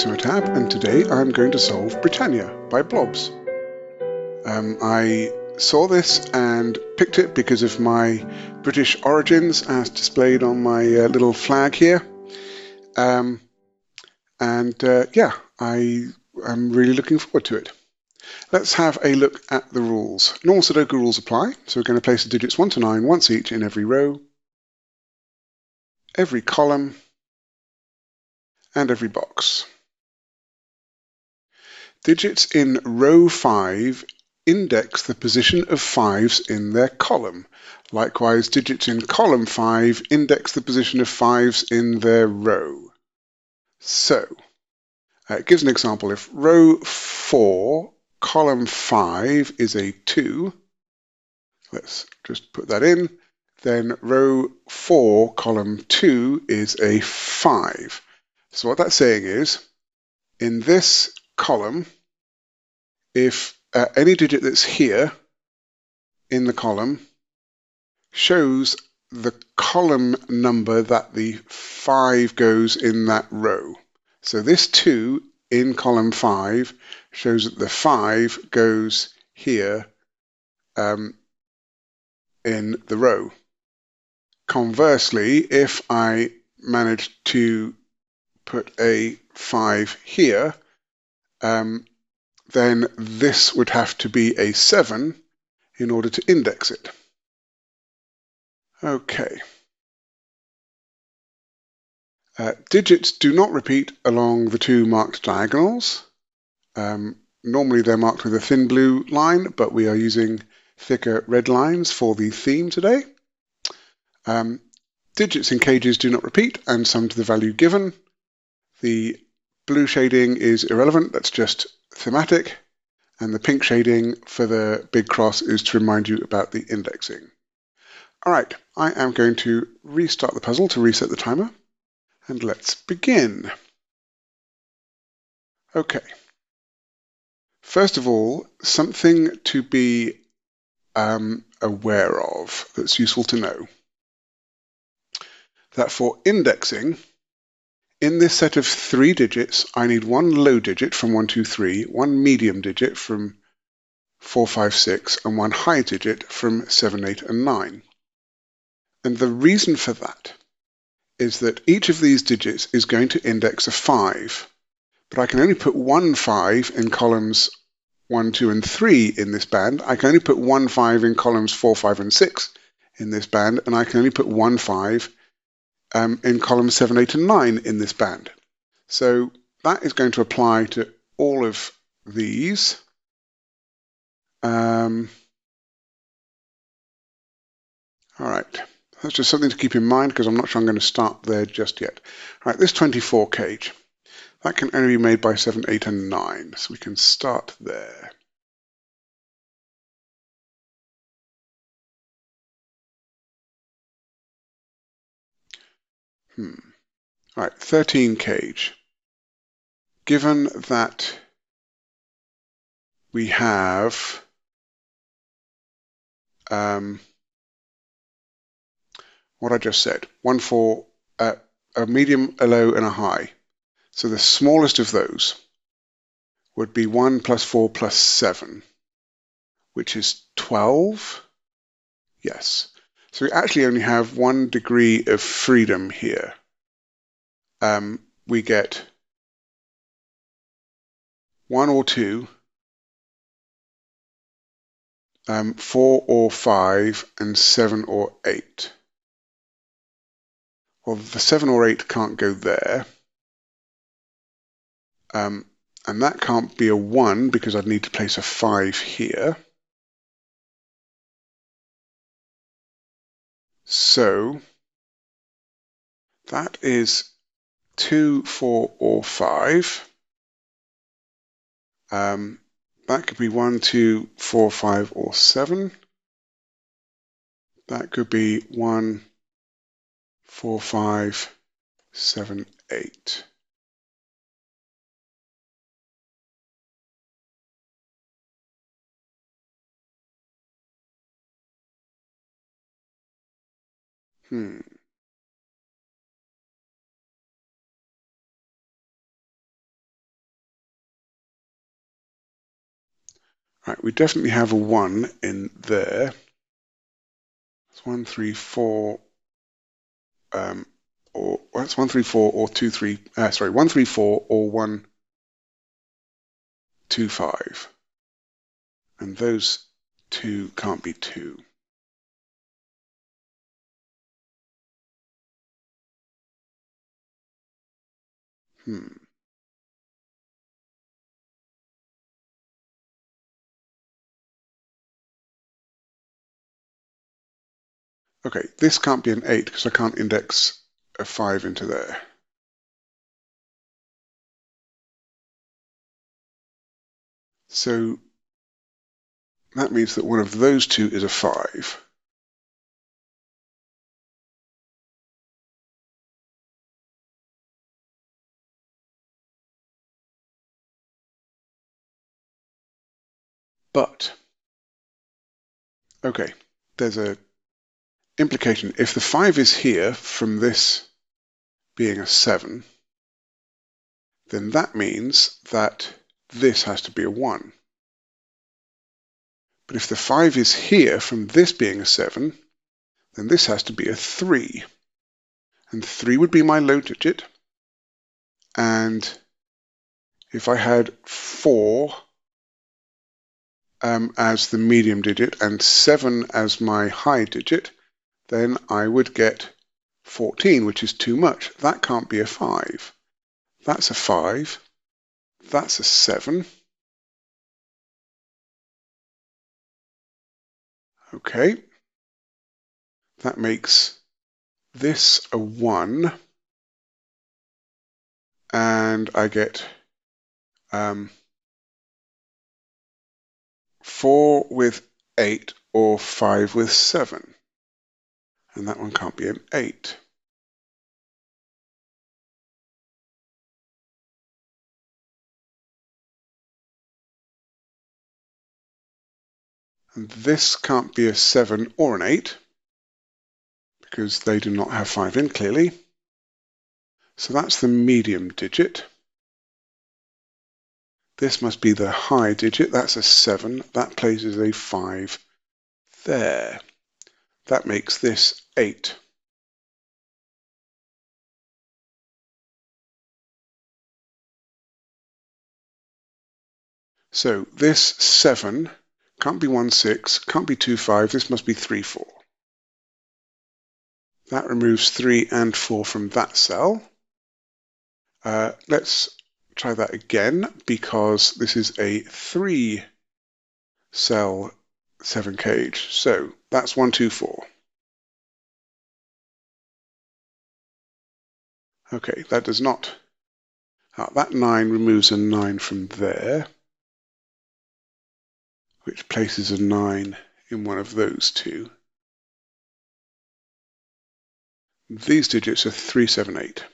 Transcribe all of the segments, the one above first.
Timotab, and today I'm going to solve Britannia by Blobz. I saw this and picked it because of my British origins as displayed on my little flag here. Yeah, I am really looking forward to it. Let's have a look at the rules. Normal Sudoku rules apply, so we're going to place the digits 1 to 9 once each in every row, every column, and every box. Digits in row 5 index the position of 5s in their column. Likewise, digits in column 5 index the position of 5s in their row. So, it gives an example. If row 4, column 5 is a 2, let's just put that in, then row 4, column 2 is a 5. So what that's saying is, in this column, if any digit that's here in the column shows the column number that the 5 goes in that row. So this 2 in column 5 shows that the 5 goes here in the row. Conversely, if I manage to put a 5 here, then this would have to be a 7 in order to index it. Okay. Digits do not repeat along the two marked diagonals. Normally they're marked with a thin blue line, but we are using thicker red lines for the theme today. Digits in cages do not repeat and sum to the value given. The blue shading is irrelevant, that's just thematic. And the pink shading for the big cross is to remind you about the indexing. All right, I am going to restart the puzzle to reset the timer. And let's begin. Okay. First of all, something to be aware of that's useful to know. That for indexing, in this set of 3 digits, I need one low digit from 1, 2, 3, one medium digit from 4, 5, 6, and one high digit from 7, 8, and 9. And the reason for that is that each of these digits is going to index a 5, but I can only put one 5 in columns 1, 2, and 3 in this band. I can only put one 5 in columns 4, 5, and 6 in this band, and I can only put one 5 in columns 7, 8, and 9 in this band. So that is going to apply to all of these. All right. That's just something to keep in mind because I'm not sure I'm going to start there just yet. All right, this 24 cage, that can only be made by 7, 8, and 9, so we can start there. All right, 13 cage. Given that we have what I just said, one for a medium, a low, and a high. So the smallest of those would be 1 plus 4 plus 7, which is 12. Yes. So we actually only have 1 degree of freedom here. We get 1 or 2, 4 or 5, and 7 or 8. Well, the 7 or 8 can't go there. And that can't be a 1 because I'd need to place a 5 here. So that is 2, 4, or 5. That could be 1, 2, 4, 5, or 7. That could be 1, 4, 5, 7, 8. Right, we definitely have a 1 in there. It's 1, 3, 4, or well, it's 1, 3, 4 or 2, 3. Sorry, 1, 3, 4 or 1, 2, 5. And those two can't be 2. Okay, this can't be an 8 because I can't index a 5 into there. So that means that one of those two is a 5. But, okay, there's a implication. If the 5 is here from this being a 7, then that means that this has to be a 1. But if the 5 is here from this being a 7, then this has to be a 3. And 3 would be my low digit. And if I had 4 as the medium digit and 7 as my high digit, then I would get 14, which is too much. That can't be a 5. That's a 5. That's a 7. Okay. That makes this a 1. And I get 4 with 8 or 5 with 7. And that one can't be an 8. And this can't be a 7 or an 8 because they do not have 5 in clearly. So that's the medium digit. This must be the high digit. That's a 7. That places a 5 there. That makes this 8. So this 7 can't be 1, 6, can't be 2, 5. This must be 3, 4. That removes 3 and 4 from that cell. Let's try that again because this is a 3 cell 7 cage. So that's 1, 2, 4. Okay, that does not. That 9 removes a 9 from there, which places a 9 in one of those two. These digits are 3, 7, 8.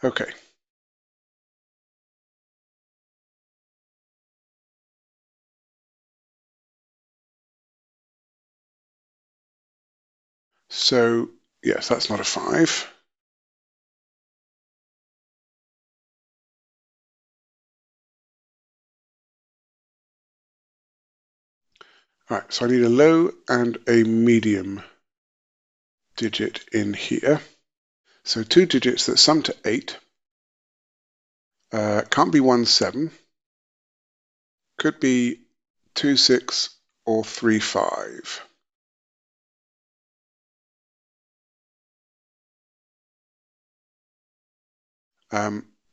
Okay. So, yes, that's not a 5. All right, so I need a low and a medium digit in here. So 2 digits that sum to 8. Can't be 1, 7. Could be 2, 6 or 3, 5.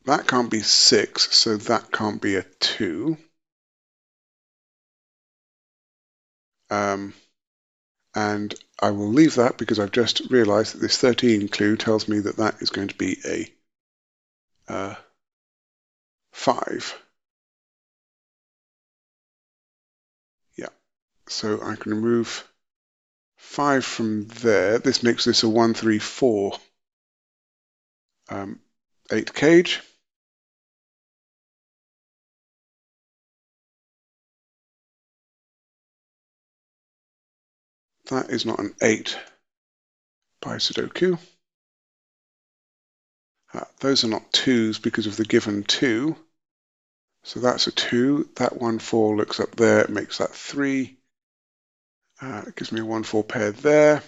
That can't be 6, so that can't be a 2. And I will leave that because I've just realized that this 13 clue tells me that that is going to be a 5. Yeah, so I can remove 5 from there. This makes this a 1, 3, 4 8 cage. That is not an 8 by Sudoku. Those are not 2s because of the given 2. So that's a 2. That 1, 4 looks up there. It makes that 3. It gives me a 1, 4 pair there.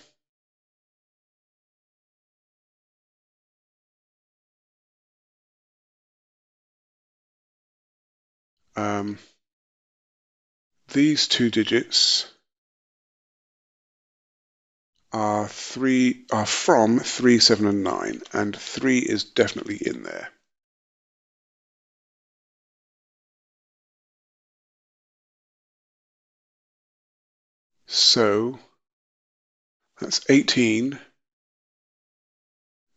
These 2 digits are from 3, 7, and 9, and 3 is definitely in there. So that's 18.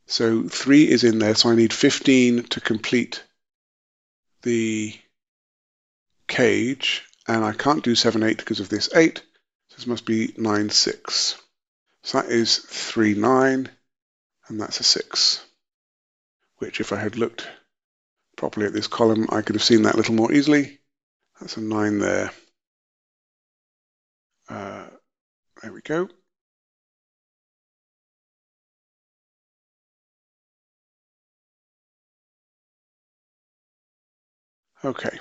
So 3 is in there, so I need 15 to complete the cage, and I can't do 7, 8 because of this 8, so this must be 9, 6. So that is 3, 9, and that's a 6, which if I had looked properly at this column, I could have seen that a little more easily. That's a 9 there. There we go. Okay.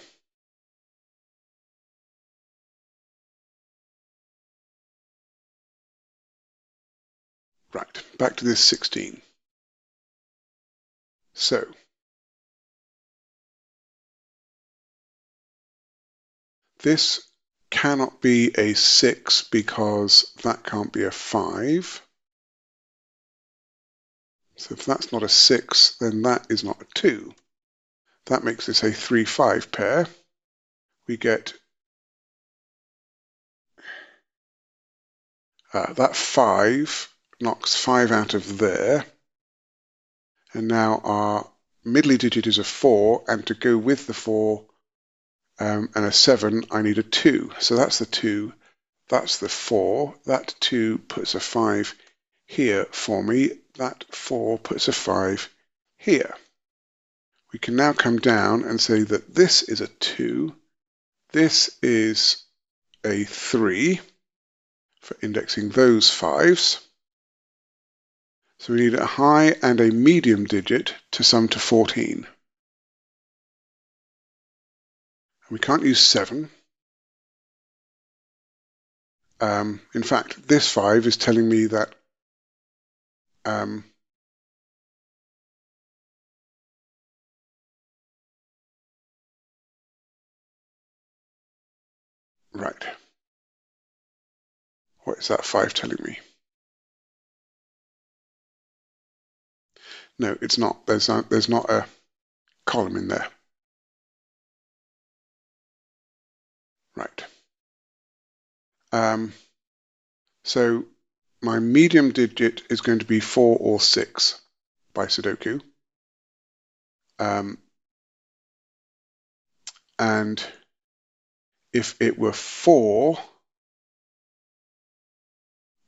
Right, back to this 16. So, this cannot be a 6 because that can't be a 5. So if that's not a 6, then that is not a 2. That makes this a 3, 5 pair. We get that 5 knocks 5 out of there. And now our middly digit is a 4, and to go with the 4 and a 7, I need a 2. So that's the 2, that's the 4. That 2 puts a 5 here for me. That 4 puts a 5 here. We can now come down and say that this is a 2, this is a 3 for indexing those 5s. So we need a high and a medium digit to sum to 14. We can't use 7. In fact, this 5 is telling me that right. What is that 5 telling me? No, it's not. There's not a column in there. Right. So my medium digit is going to be 4 or 6 by Sudoku. And if it were 4,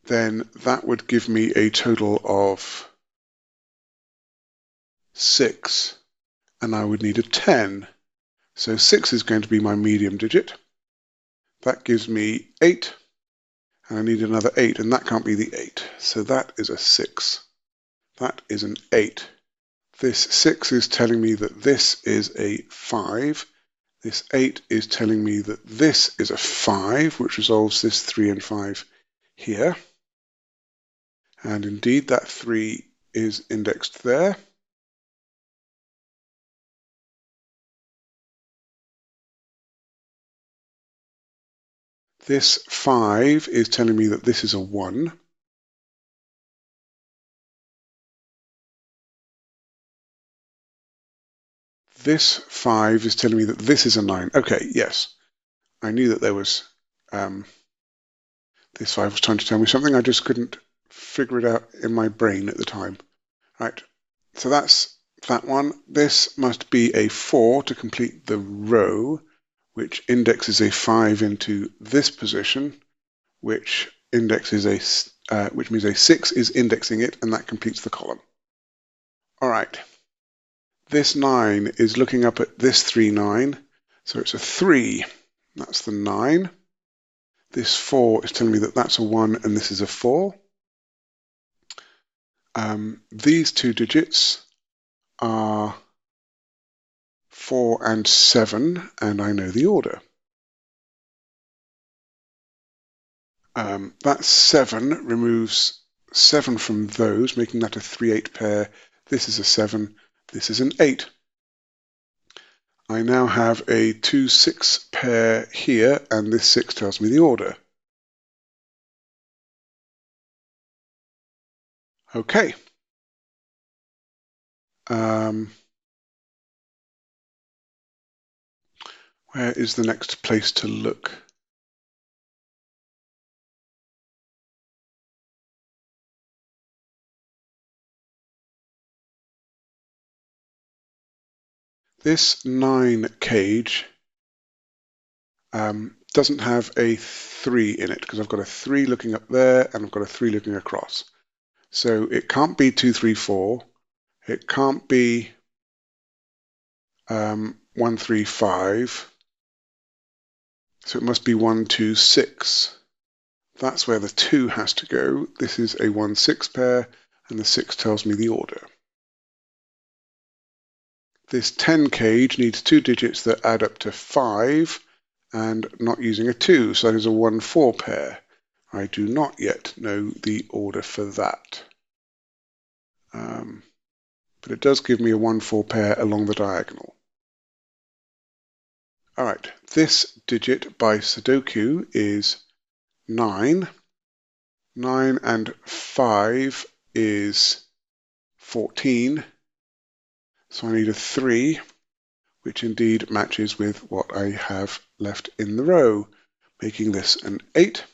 then that would give me a total of 6, and I would need a 10. So 6 is going to be my medium digit. That gives me 8, and I need another 8, and that can't be the 8. So that is a 6. That is an 8. This 6 is telling me that this is a 5. This 8 is telling me that this is a 5, which resolves this 3 and 5 here. And indeed, that 3 is indexed there. This 5 is telling me that this is a 1. This 5 is telling me that this is a 9. Okay, yes. I knew that there was, this 5 was trying to tell me something. I just couldn't figure it out in my brain at the time. Right, so that's that one. This must be a 4 to complete the row, which indexes a 5 into this position, which indexes which means a 6 is indexing it, and that completes the column. All right. This 9 is looking up at this 3, 9, so it's a 3. That's the 9. This 4 is telling me that that's a 1 and this is a 4. These 2 digits are 4 and 7, and I know the order. That 7 removes 7 from those, making that a 3-8 pair. This is a 7, this is an 8. I now have a 2-6 pair here, and this 6 tells me the order. Okay. Where is the next place to look? This 9 cage doesn't have a 3 in it because I've got a 3 looking up there and I've got a 3 looking across. So it can't be 2, 3, 4. It can't be 1, 3, 5. So it must be 1, 2, 6. That's where the 2 has to go. This is a 1, 6 pair, and the 6 tells me the order. This 10 cage needs 2 digits that add up to 5, and not using a 2, so that is a 1, 4 pair. I do not yet know the order for that. But it does give me a 1, 4 pair along the diagonal. All right, this digit by Sudoku is 9. 9 and 5 is 14. So I need a 3, which indeed matches with what I have left in the row, making this an 8.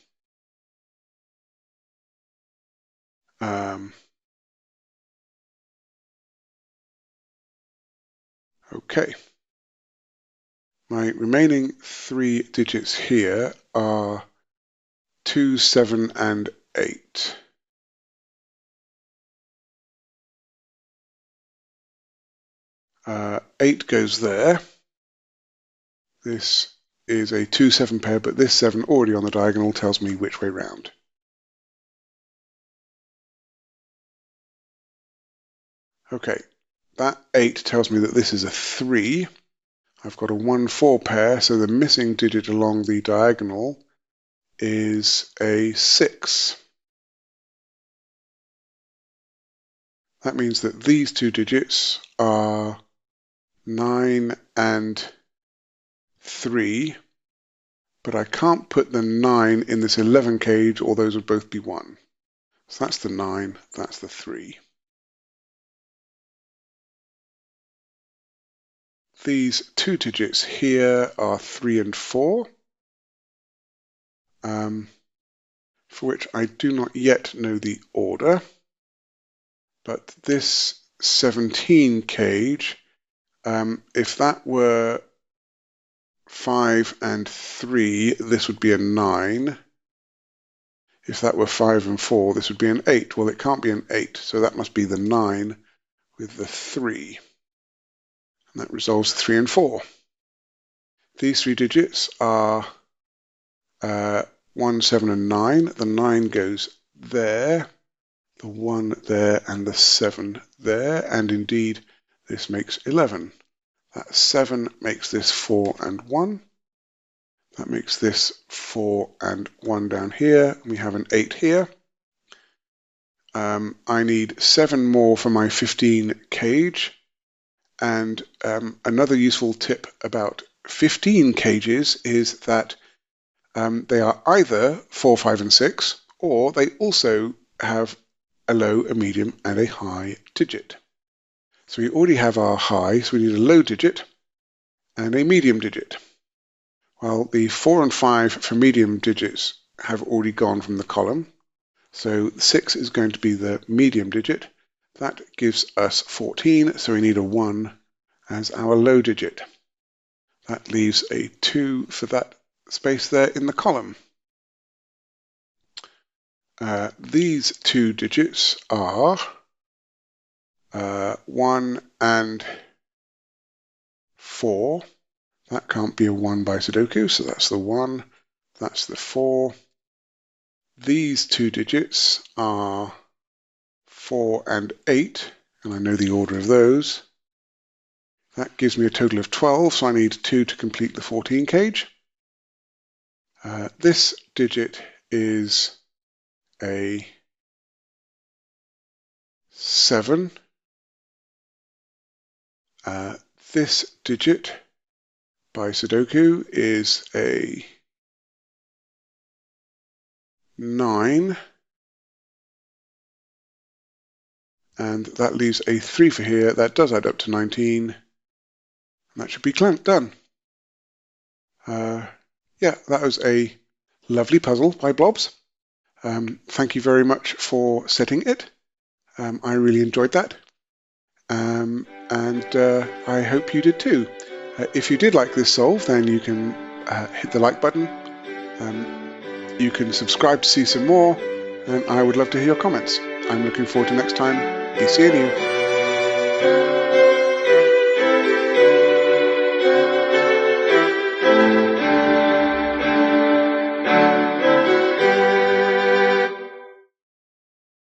Okay. My remaining 3 digits here are 2, 7, and 8. Eight goes there. This is a 2, 7 pair, but this 7 already on the diagonal tells me which way round. Okay, that 8 tells me that this is a 3. I've got a 1, 4 pair, so the missing digit along the diagonal is a 6. That means that these 2 digits are 9 and 3, but I can't put the 9 in this 11 cage, or those would both be 1. So that's the 9, that's the 3. These 2 digits here are 3 and 4, for which I do not yet know the order, but this 17 cage, if that were 5 and 3, this would be a 9. If that were 5 and 4, this would be an 8. Well, it can't be an 8, so that must be the 9 with the 3. And that resolves 3 and 4. These 3 digits are 1, 7, and 9. The 9 goes there, the 1 there, and the 7 there. And indeed, this makes 11. That 7 makes this 4 and 1. That makes this 4 and 1 down here. We have an 8 here. I need 7 more for my 15 cage. And another useful tip about 15 cages is that they are either 4, 5, and 6, or they also have a low, a medium, and a high digit. So we already have our high, so we need a low digit and a medium digit. Well, the 4 and 5 for medium digits have already gone from the column, so 6 is going to be the medium digit. That gives us 14, so we need a 1 as our low digit. That leaves a 2 for that space there in the column. These 2 digits are 1 and 4. That can't be a 1 by Sudoku, so that's the 1, that's the 4. These 2 digits are 4 and 8, and I know the order of those. That gives me a total of 12, so I need 2 to complete the 14 cage. This digit is a 7. This digit by Sudoku is a 9. And that leaves a 3 for here. That does add up to 19. And that should be done. Yeah, that was a lovely puzzle by Blobz. Thank you very much for setting it. I really enjoyed that. And I hope you did too. If you did like this solve, then you can hit the like button. You can subscribe to see some more, and I would love to hear your comments. I'm looking forward to next time. Be seeing you.